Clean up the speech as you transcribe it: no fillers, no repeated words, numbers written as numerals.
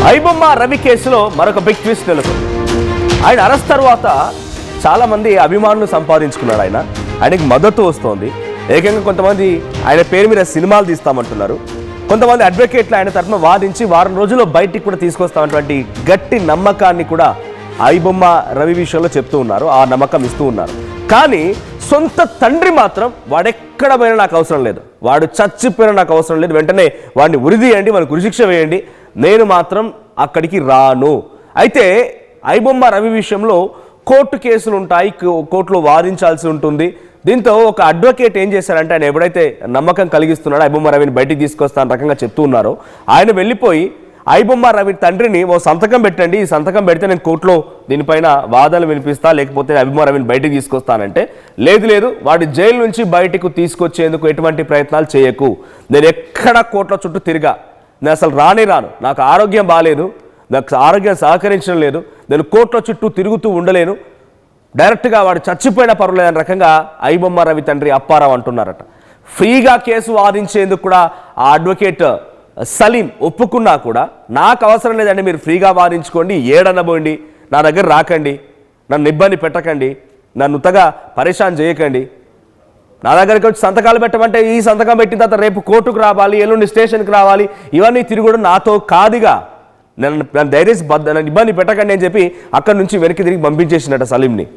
ఐబొమ్మ రవి కేసులో మరొక big twist నెలకొంది. ఆయన అరెస్ట్ తర్వాత చాలా మంది అభిమానులు సంపాదించుకున్నారు. ఆయనకి మద్దతు వస్తోంది. ఏకంగా కొంతమంది ఆయన పేరు మీద సినిమాలు తీస్తామంటున్నారు. కొంతమంది అడ్వకేట్లు ఆయన తరఫున వాదించి వారం రోజుల్లో బయటికి కూడా తీసుకొస్తామన్నటువంటి గట్టి నమ్మకాన్ని కూడా ఐబొమ్మ రవి విషయంలో చెప్తూ ఉన్నారు. ఆ నమ్మకం ఇస్తూ ఉన్నారు. కానీ సొంత తండ్రి మాత్రం వాడెక్కడ పోయినా నాకు అవసరం లేదు, వాడు చచ్చిపోయినా నాకు అవసరం లేదు, వెంటనే వాడిని ఉరిదీయండి, వాడిని ఉరిశిక్ష వేయండి, నేను మాత్రం అక్కడికి రాను. అయితే ఐబొమ్మ రవి విషయంలో కోర్టు కేసులు ఉంటాయి, కోర్టులో వాదించాల్సి ఉంటుంది. దీంతో ఒక అడ్వకేట్ ఏం చేశారంటే, ఆయన ఎవడైతే నమ్మకం కలిగిస్తున్నాడో ఐబొమ్మ రవిని బయటికి తీసుకొస్తాను రకంగా చెప్తూ ఉన్నారో, ఆయన వెళ్ళిపోయి ఐబొమ్మ రవి తండ్రిని ఓ సంతకం పెట్టండి, ఈ సంతకం పెడితే నేను కోర్టులో దీనిపైన వాదనలు వినిపిస్తా, లేకపోతే ఐబొమ్మ రవిని బయటికి తీసుకొస్తానంటే, లేదు వాడి జైలు నుంచి బయటకు తీసుకొచ్చేందుకు ఎటువంటి ప్రయత్నాలు చేయకు, నేను ఎక్కడ కోర్టుల చుట్టూ తిరిగా, నేను అసలు రాను, నాకు ఆరోగ్యం బాగాలేదు, నాకు ఆరోగ్యం సహకరించడం లేదు, నేను కోర్టుల చుట్టూ తిరుగుతూ ఉండలేను, డైరెక్ట్గా వాడు చచ్చిపోయిన పర్వాలేదని రకంగా ఐబొమ్మ రవి తండ్రి అప్పారావు అంటున్నారట. ఫ్రీగా కేసు వాదించేందుకు కూడా ఆ అడ్వకేట్ సలీం ఒప్పుకున్నా కూడా, నాకు అవసరం లేదండి, మీరు ఫ్రీగా వాదించుకోండి, ఏడనబోండి, నా దగ్గర రాకండి, నన్ను ఇబ్బంది పెట్టకండి, నన్ను ఉత్తగా పరేషాన్ చేయకండి, నా దగ్గరికి వచ్చి సంతకాలు పెట్టమంటే ఈ సంతకం పెట్టిన తర్వాత రేపు కోర్టుకు రావాలి, ఎల్లుండి స్టేషన్కి రావాలి, ఇవన్నీ తిరుగుడు నాతో కాదుగా, నన్ను ఇబ్బంది పెట్టకండి అని చెప్పి అక్కడి నుంచి వెనక్కి తిరిగి పంపించేసినట్ట సలీంని.